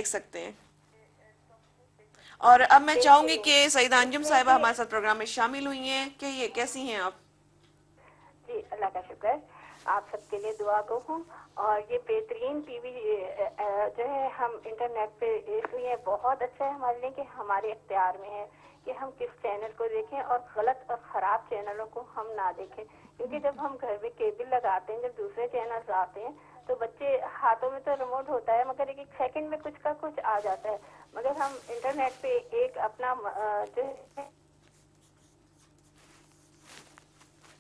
دیکھ سکتے ہیں. اور اب میں چاہوں گی کہ سعیدہ انجم صاحبہ ہمارے ساتھ پروگرام میں شامل ہوئی ہیں. کہ یہ کیسی ہیں آپ؟ جی اللہ کا شکر. آپ سب کے لیے دعا گو ہوں. اور یہ بہترین ٹی وی جو ہے ہم انٹرنیٹ پہ اس لیے بہت اچھا ہے ہمارے لیے کہ ہمارے اختیار میں ہے کہ ہم کس چینل کو دیکھیں اور غلط اور خراب چینلوں کو ہم نہ دیکھیں. کیونکہ جب ہم گھر میں کیبل لگاتے ہیں، جب دوسرے چینلز آتے ہیں تو بچے ہاتھوں میں تو ریموٹ ہوتا ہے مگر ایک ایک سیکنڈ میں کچھ کا کچھ آ جاتا ہے. مگر ہم انٹرنیٹ پہ ایک اپنا جو ہے،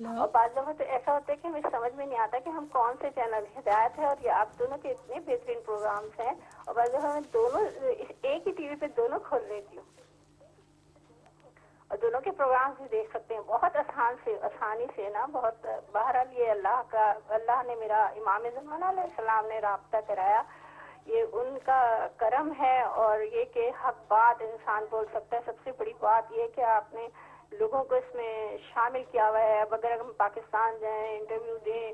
ہلو. اور بعض دفعہ تو ایسا ہوتا ہے کہ ہمیں سمجھ میں نہیں آتا کہ ہم کون سے چینل. ہدایت ہے اور یہ آپ دونوں کے اتنے بہترین پروگرامس ہیں، اور بعض دفعہ میں دونوں ایک ہی ٹی وی پہ دونوں کھول لیتی ہوں اور دونوں کے پروگرامس بھی دیکھ سکتے ہیں بہت آسانی سے نا. بہت بہرحال یہ اللہ نے میرا امام زمانہ علیہ السلام نے رابطہ کرایا. یہ ان کا کرم ہے. اور یہ کہ حق بات انسان بول سکتا ہے. سب سے بڑی بات یہ کہ آپ نے لوگوں کو اس میں شامل کیا ہوا ہے. اب اگر ہم پاکستان جائیں، انٹرویو دیں،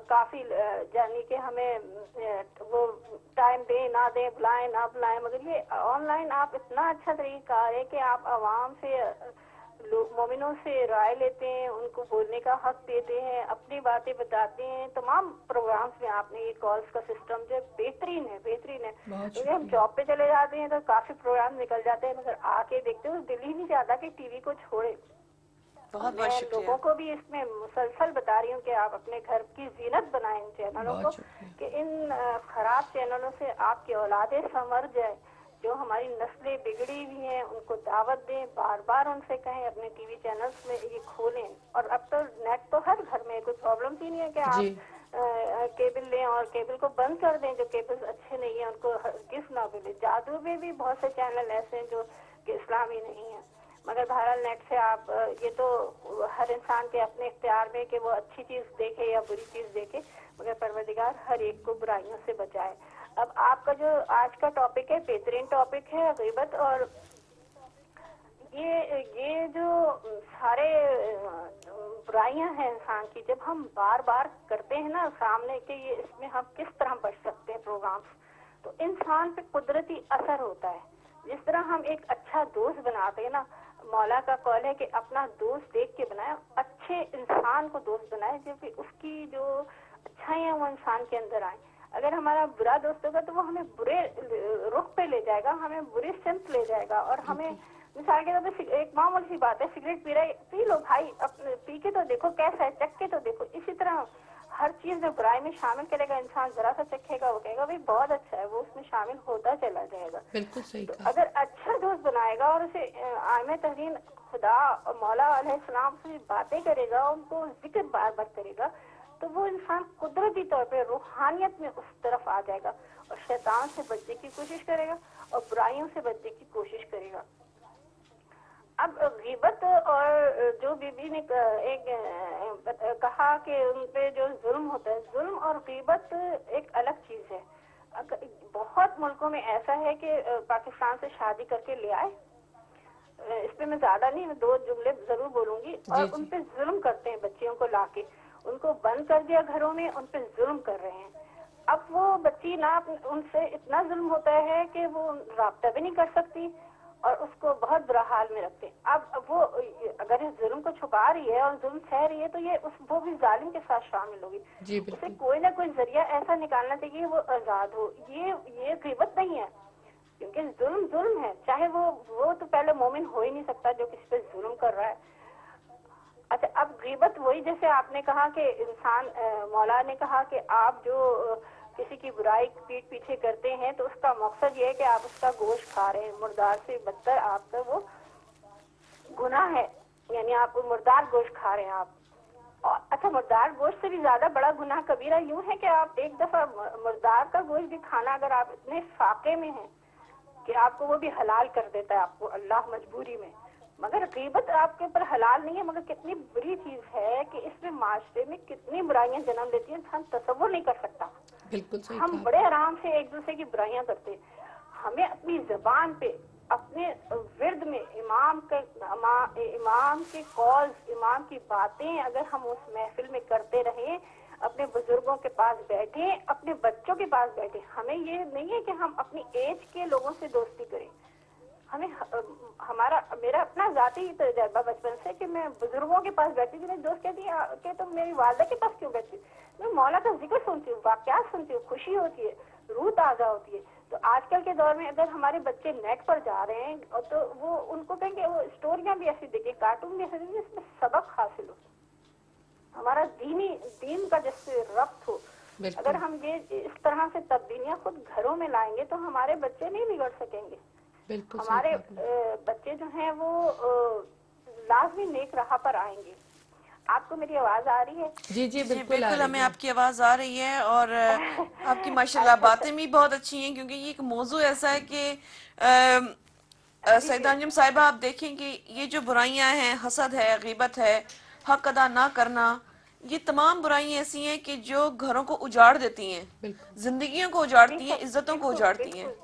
کافی یعنی کہ ہمیں وہ ٹائم دیں نہ دیں، بلائیں نہ بلائیں، مگر یہ آن لائن آپ اتنا اچھا طریقہ ہے کہ آپ عوام سے، لوگ مومنوں سے رائے لیتے ہیں، ان کو بولنے کا حق دیتے ہیں، اپنی باتیں بتاتے ہیں. تمام پروگرامس میں آپ نے یہ کالز کا سسٹم جو بہترین ہے بہترین ہے. بہت کیونکہ ہم شکریہ. جاب پہ چلے جاتے ہیں تو کافی پروگرام نکل جاتے ہیں، مگر آ کے دیکھتے ہو دل ہی نہیں چاہتا کہ ٹی وی کو چھوڑے. اور بہت بہت میں شکریہ. لوگوں کو بھی اس میں مسلسل بتا رہی ہوں کہ آپ اپنے گھر کی زینت بنائیں ان چینلوں کو، بہت شکریہ. کہ ان خراب چینلوں سے آپ کی اولادیں سنور جائے. جو ہماری نسلیں بگڑی ہوئی ہیں ان کو دعوت دیں، بار بار ان سے کہیں اپنے ٹی وی چینلز میں یہ کھولیں. اور اب تو نیٹ تو ہر گھر میں، کوئی پرابلم ہی نہیں ہے کہ جی. آپ کیبل لیں اور کیبل کو بند کر دیں. جو کیبل اچھے نہیں ہیں ان کو گفٹ نہ ملے. جادو میں بھی بہت سے چینل ایسے ہیں جو کہ اسلامی نہیں ہیں. مگر بہرحال نیٹ سے آپ یہ تو ہر انسان کے اپنے اختیار میں کہ وہ اچھی چیز دیکھے یا بری چیز دیکھے، مگر پروردگار ہر ایک کو برائیوں سے بچائے. اب آپ کا جو آج کا ٹاپک ہے بہترین ٹاپک ہے غیبت. اور یہ جو سارے برائیاں ہیں انسان کی، جب ہم بار بار کرتے ہیں نا سامنے کہ یہ اس میں ہم کس طرح بچ سکتے ہیں پروگرامس، تو انسان پہ قدرتی اثر ہوتا ہے. جس طرح ہم ایک اچھا دوست بناتے ہیں نا، مولا کا قول ہے کہ اپنا دوست دیکھ کے بنائے. اچھے انسان کو دوست بنائے جو کہ اس کی جو اچھائیاں وہ انسان کے اندر آئیں. اگر ہمارا برا دوست ہوگا تو وہ ہمیں برے رخ پہ لے جائے گا، ہمیں برے سمت لے جائے گا. اور ہمیں بالکل. مثال کے طور پہ ایک معمولی سی بات ہے، سگریٹ پی رہے، پی لو بھائی، پی کے تو دیکھو کیسا ہے، چکھ کے تو دیکھو. اسی طرح ہر چیز جو برائی میں شامل کرے گا انسان، ذرا سا چکھے گا وہ کہے گا بھائی بہت اچھا ہے، وہ اس میں شامل ہوتا چلا جائے گا. بالکل صحیح تو کہا. اگر اچھا دوست بنائے گا اور اسے عام ترین خدا اور مولا علیہ السلام سے باتیں کرے گا، ان کو ذکر بار بار کرے گا، تو وہ انسان قدرتی طور پہ روحانیت میں اس طرف آ جائے گا اور شیطان سے بچنے کی کوشش کرے گا اور برائیوں سے بچنے کی کوشش کرے گا. اب غیبت اور جو بی بی نے ایک کہا کہ ان پہ جو ظلم ہوتا ہے، ظلم اور غیبت ایک الگ چیز ہے. بہت ملکوں میں ایسا ہے کہ پاکستان سے شادی کر کے لے آئے، اس پہ میں زیادہ نہیں، میں 2 جملے ضرور بولوں گی، اور جی ان جی. پہ ظلم کرتے ہیں بچیوں کو لا کے، ان کو بند کر دیا گھروں میں، ان پہ ظلم کر رہے ہیں. اب وہ بچی نہ ان سے اتنا ظلم ہوتا ہے کہ وہ رابطہ بھی نہیں کر سکتی اور اس کو بہت برا حال میں رکھتے ہیں. اب وہ اگر اس ظلم کو چھپا رہی ہے اور ظلم سہ رہی ہے تو یہ وہ بھی ظالم کے ساتھ شامل ہوگی. جی اسے بالکل. کوئی نہ کوئی ذریعہ ایسا نکالنا چاہیے کہ وہ آزاد ہو. یہ غیبت نہیں ہے، کیونکہ ظلم ظلم ہے. چاہے وہ تو پہلے مومن ہو ہی نہیں سکتا جو کسی پہ ظلم کر رہا ہے. اچھا، اب غیبت وہی جیسے آپ نے کہا کہ انسان، مولا نے کہا کہ آپ جو کسی کی برائی پیٹ پیچھے کرتے ہیں تو اس کا مقصد یہ ہے کہ آپ اس کا گوشت کھا رہے ہیں. مردار سے بدتر آپ کا وہ گناہ ہے، یعنی آپ مردار گوشت کھا رہے ہیں آپ. اور اچھا، مردار گوشت سے بھی زیادہ بڑا گناہ کبیرہ یوں ہے کہ آپ ایک دفعہ مردار کا گوشت بھی کھانا، اگر آپ اتنے فاقے میں ہیں کہ آپ کو وہ بھی حلال کر دیتا ہے آپ کو اللہ مجبوری میں. مگر غیبت آپ کے اوپر حلال نہیں ہے، مگر کتنی بری چیز ہے کہ اس میں معاشرے میں کتنی برائیاں جنم لیتی ہیں، انسان تصور نہیں کر سکتا. بالکل صحیح ہم کہا آپ بڑے نے. آرام سے ایک دوسرے کی برائیاں کرتے ہیں. ہمیں اپنی زبان پہ، اپنے ورد میں امام کے قولز، امام کی باتیں اگر ہم اس محفل میں کرتے رہیں اپنے بزرگوں کے پاس بیٹھیں، اپنے بچوں کے پاس بیٹھیں. ہمیں یہ نہیں ہے کہ ہم اپنی ایج کے لوگوں سے دوستی کریں. ہمیں میرا اپنا ذاتی تجربہ بچپن سے کہ میں بزرگوں کے پاس بیٹھتی تھی. میری دوست کہتی ہے کہ تم میری والدہ کے پاس کیوں بیٹھتی؟ میں مولا کا ذکر سنتی ہوں، واقعات سنتی ہوں، خوشی ہوتی ہے، روح تازہ ہوتی ہے. تو آج کل کے دور میں اگر ہمارے بچے نیٹ پر جا رہے ہیں تو وہ ان کو کہیں گے وہ اسٹوریاں بھی ایسی دیکھیں، کارٹون بھی ایسے دیکھیں جس میں سبق حاصل ہو، ہمارا دین کا جس سے ربط ہو. اگر ہم یہ اس طرح سے تبدیلیاں خود گھروں میں لائیں گے تو ہمارے بچے نہیں بگڑ سکیں گے. بالکل صحیح ہمارے کہا آپ نے. بچے جو ہیں وہ لازمی نیک راہ پر آئیں گے. آپ کو میری آواز آ رہی ہے؟ جی جی جی بالکل آ بالکل، ہمیں رہی ہے. آپ کی آواز آ رہی ہے، اور آپ کی ماشاءاللہ اچھا اچھا. باتیں بھی بہت اچھی ہیں، کیونکہ یہ ایک موضوع ایسا ہے کہ جی سیدہ جی انجم صاحبہ آپ دیکھیں کہ یہ جو برائیاں ہیں، حسد ہے، غیبت ہے، حق ادا نہ کرنا، یہ تمام برائیاں ایسی ہیں کہ جو گھروں کو اجاڑ دیتی ہیں، بالکل زندگیوں کو اجاڑتی ہیں، بالکل عزتوں کو بالکل اجاڑتی ہیں. بالکل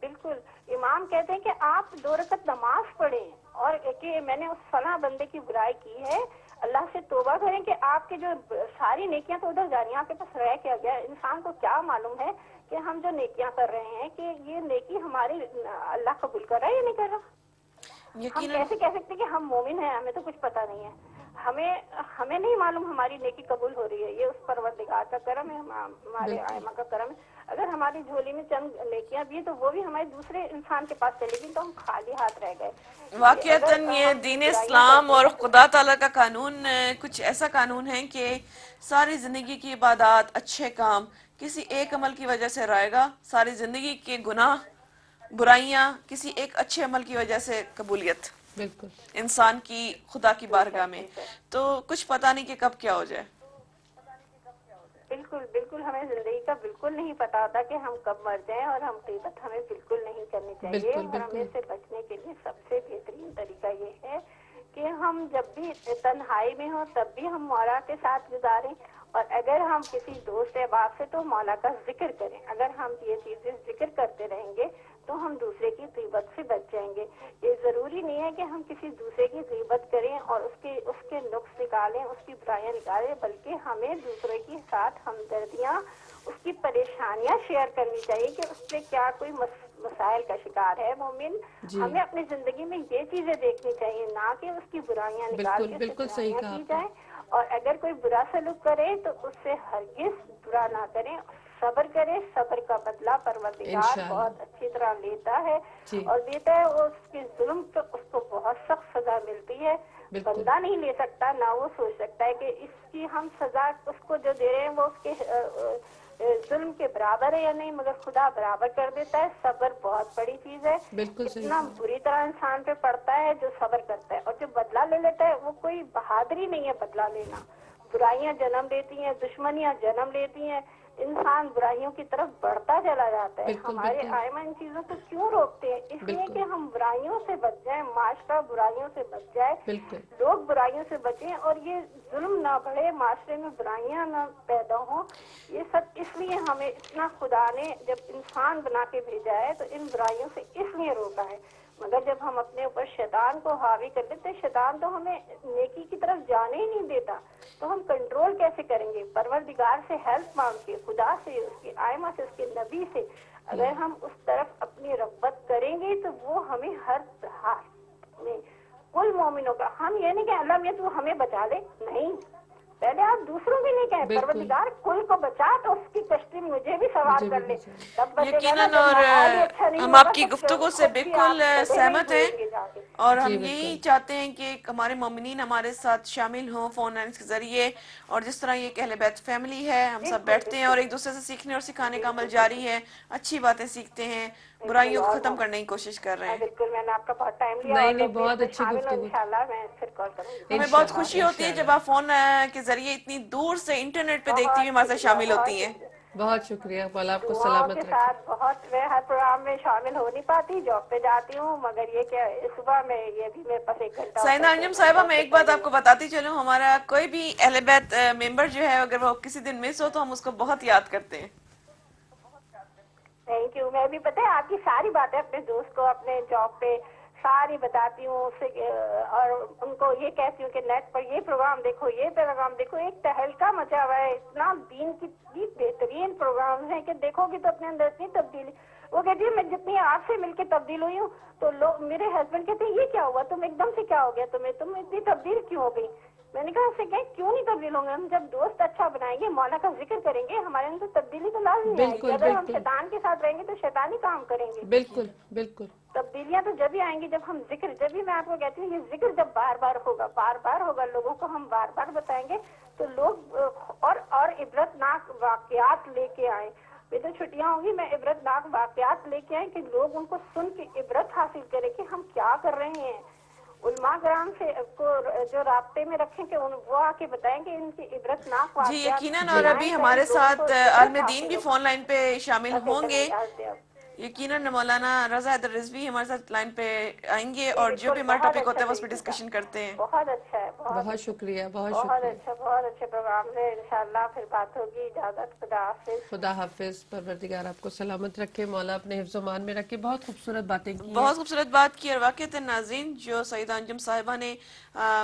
بالکل. امام کہتے ہیں کہ آپ 2 رکعت نماز پڑھیں اور کہ میں نے اس فلاں بندے کی برائی کی ہے، اللہ سے توبہ کریں کہ آپ کے جو ساری نیکیاں تو ادھر جا رہی ہیں، آپ کے پاس رہ کیا گیا. انسان کو کیا معلوم ہے کہ ہم جو نیکیاں کر رہے ہیں کہ یہ نیکی ہماری اللہ قبول کر رہا ہے یا نہیں کر رہا. ہم یقیناً. کیسے کہہ سکتے ہیں کہ ہم مومن ہیں، ہمیں تو کچھ پتہ نہیں ہے. ہمیں نہیں معلوم ہماری نیکی قبول ہو رہی ہے. یہ اس پروردگار کا کرم ہے، ہمارے بالکل ائمہ کا کرم ہے. اگر ہماری جھولی میں چند نیکیاں بھی ہیں تو وہ بھی ہمارے دوسرے انسان کے پاس چلے گی تو ہم خالی ہاتھ رہ گئے. واقعتاً اگر یہ ہم دین برائیاں اسلام کرتے اور ہیں تو خدا تعالیٰ کا قانون کچھ ایسا قانون ہے کہ ساری زندگی کی عبادات، اچھے کام کسی ایک عمل کی وجہ سے رائے گا، ساری زندگی کے گناہ، برائیاں کسی ایک اچھے عمل کی وجہ سے قبولیت بالکل انسان کی خدا کی بے بارگاہ شک میں. بے شک. تو کچھ پتہ نہیں کہ کب کیا ہو جائے. بالکل بالکل، ہمیں زندگی کا بالکل نہیں پتا ہوتا کہ ہم کب مر جائیں، اور ہم غیبت ہمیں بالکل نہیں کرنی چاہیے. بالکل اور ہمیں بالکل سے بچنے کے لیے سب سے بہترین طریقہ یہ ہے کہ ہم جب بھی تنہائی میں ہوں تب بھی ہم مولا کے ساتھ گزاریں، اور اگر ہم کسی دوست احباب سے تو مولا کا ذکر کریں. اگر ہم یہ چیزیں ذکر کرتے رہیں گے تو ہم دوسرے کی غیبت سے بچ جائیں گے. یہ ضروری نہیں ہے کہ ہم کسی دوسرے کی غیبت کریں اور اس کے نقص نکالیں، اس کی برائیاں نکالیں، بلکہ ہمیں دوسرے کے ساتھ ہمدردیاں، اس کی پریشانیاں شیئر کرنی چاہیے کہ اس پہ کیا کوئی مسائل کا شکار ہے مومن. جی ہمیں اپنی زندگی میں یہ چیزیں دیکھنی چاہیے، نہ کہ اس کی برائیاں نکال بالکل کے اس سے بالکل صحیح برائیاں کہا کی آپ نے. جائیں. اور اگر کوئی برا سلوک کرے تو اس سے ہرگز برا نہ کریں، صبر کرے. صبر کا بدلہ پروردگار انشاءاللہ. بہت اچھی طرح لیتا ہے، جی اور دیتا ہے. وہ اس کے ظلم تو اس کو بہت سخت سزا ملتی ہے. بالکل بندہ نہیں لے سکتا، نہ وہ سوچ سکتا ہے کہ اس کی ہم سزا اس کو جو دے رہے ہیں وہ اس کے ظلم کے برابر ہے یا نہیں، مگر خدا برابر کر دیتا ہے. صبر بہت بڑی چیز ہے. بالکل صحیح اتنا کہا. بری طرح انسان پہ پڑتا ہے جو صبر کرتا ہے، اور جو بدلہ لے لیتا ہے وہ کوئی بہادری نہیں ہے. بدلہ لینا برائیاں جنم لیتی ہیں، دشمنیاں جنم لیتی ہیں، انسان برائیوں کی طرف بڑھتا چلا جاتا ہے. بالکل ہمارے بالکل ائمہ ان چیزوں کو کیوں روکتے ہیں؟ اس لیے بالکل کہ ہم برائیوں سے بچ جائیں، معاشرہ برائیوں سے بچ جائے، بالکل لوگ برائیوں سے بچیں، اور یہ ظلم نہ بڑھے، معاشرے میں برائیاں نہ پیدا ہوں. یہ سب اس لیے ہمیں اتنا خدا نے جب انسان بنا کے بھیجا ہے تو ان برائیوں سے اس لیے روکا ہے. مگر جب ہم اپنے اوپر شیطان کو حاوی کر لیتے، شیطان تو ہمیں نیکی کی طرف جانے ہی نہیں دیتا. تو ہم کنٹرول کیسے کریں گے؟ پروردگار سے ہیلپ مانگ کے، خدا سے، اس کی ائمہ سے، اس کے نبی سے. اگر ہم اس طرف اپنی رغبت کریں گے تو وہ ہمیں ہر حال میں، کل مومنوں کا، ہم یہ نہیں کہ اللہ میں تو ہمیں بچا لے، نہیں، پہلے آپ دوسروں کے لیے کہیں بالکل پروردگار کل کو بچا تو اس کی کشتی مجھے بھی سوار مجھے بھی کر لے. بچا. تب بچے گا نا یقیناً، جب اور ماحول ہی اچھا نہیں ہم ہوگا آپ کی تو گفتگو سے خود بھی بالکل آپ گڈھے میں ہی سہمت ہیں، گریں گے جا کے. اور جی ہم بالکل یہی چاہتے ہیں کہ ہمارے مومنین ہمارے ساتھ شامل ہوں فون لائنز کے ذریعے. اور جس طرح یہ کہ اہل بیت فیملی ہے، ہم سب بالکل بیٹھتے ہیں اور بالکل ایک دوسرے سے سیکھنے اور سکھانے کا عمل بالکل بالکل جاری ہے، اچھی باتیں سیکھتے ہیں، بالکل. برائیوں کو اور ختم کرنے کی کوشش کر رہے ہیں. بالکل، میں نے آپ کا بہت ٹائم لیا، نہیں اور نہیں جب بھی اس بہت میں اچھی شامل ہوں گفتگو. انشاءاللہ میں پھر کال کروں گی. ہمیں بہت انشاءاللہ خوشی ہوتی ہے جب انشاءاللہ. آپ فون کے ذریعے اتنی دور سے انٹرنیٹ پہ دیکھتی ہوئی بہت ہمارے ساتھ شکریہ، شامل بہت ہوتی ہیں. شکریہ. بہت شکریہ. مولا آپ کو دعاؤں کے سلامت رکھے. ساتھ بہت، میں ہر پروگرام میں شامل ہو نہیں پاتی، جاب پہ جاتی ہوں، مگر یہ کہ صبح میں یہ بھی میرے پاس 1 گھنٹہ ہوتا سائنہ ہے تو انجم میں صاحبہ، جاب میں سے ایک بات پہلے آپ کو بتاتی چلوں، ہمارا کوئی بھی اہل بیت ممبر جو ہے اگر وہ کسی دن مس ہو تو ہم اس کو بہت یاد کرتے ہیں. Thank you. میں بھی پتہ ہے آپ کی ساری باتیں اپنے دوست کو اپنے جاب پہ ساری بتاتی ہوں اسے، اور ان کو یہ کہتی ہوں کہ نیٹ پر یہ پروگرام دیکھو، یہ پروگرام دیکھو. ایک تہلکہ مچا ہوا ہے، اتنا دین کی اتنی بہترین پروگرام ہیں کہ دیکھو گی تو اپنے اندر اتنی تبدیلی. وہ کہتی ہے میں جتنی آپ سے مل کے تبدیل ہوئی ہوں تو لوگ میرے ہسبینڈ کہتے ہیں یہ کیا ہوا، تم ایک دم سے کیا ہو گیا تمہیں، تم اتنی تبدیل کیوں ہو گئی. میں نے کہا اس سے کیوں نہیں تبدیل ہوں گے، ہم جب دوست اچھا بنائیں گے، مولا کا ذکر کریں گے، ہمارے اندر تبدیلی تو لازمی آئے گی. بالکل اگر ہم بالکل شیطان کے ساتھ رہیں گے تو شیطانی کام کریں گے. بالکل بالکل تبدیلیاں تو جب ہی آئیں گی جب ہم ذکر، جب بھی میں آپ کو کہتی ہوں یہ ذکر جب بار بار ہوگا لوگوں کو ہم بار بار بتائیں گے تو لوگ اور عبرت ناک واقعات لے کے آئیں. یہ تو چھٹیاں ہوں گی، میں عبرت ناک واقعات لے کے آئیں کہ لوگ ان کو سن کے عبرت حاصل کریں کہ ہم کیا کر رہے ہیں. علماء کرام سے کو جو رابطے میں رکھیں کہ وہ آ کے بتائیں کہ ان کی عبرت ناک جی واقعات یقیناً، اور جی ابھی سنائیں تاکہ ہمارے لوگوں کو ساتھ عبرت عالم دین حاصل بھی ہو. فون لائن پہ شامل اچھا ہوں چلیں گے. اجازت دیں. یقیناً مولانا رضا حیدر رضوی ہمارے ساتھ لائن پہ آئیں گے جی اور جو بالکل، بھی ہمارا بہت ٹاپک ہوتا اچھا ہے وہ اس پہ طریقے سے، ڈسکشن کرتے ہیں. بہت اچھا ہے، بہت شکریہ، بہت بہت شکریہ. اچھا، بہت اچھے پروگرام ہے. انشاءاللہ پھر بات ہوگی. اجازت، خدا حافظ. خدا حافظ. پروردگار آپ کو سلامت رکھے، مولا اپنے حفظ و مان میں رکھے. بہت خوبصورت باتیں کی ہیں. بہت خوبصورت بات کی، اور واقعتاً ناظرین جو سیدہ انجم صاحبہ نے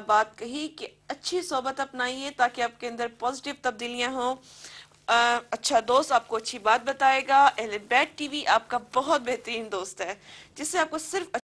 بات کہی کہ اچھی صحبت اپنائیے تاکہ آپ کے اندر پازیٹیو تبدیلیاں ہوں. اچھا دوست آپ کو اچھی بات بتائے گا. اہل بیت ٹی وی آپ کا بہت بہترین دوست ہے جس سے آپ کو صرف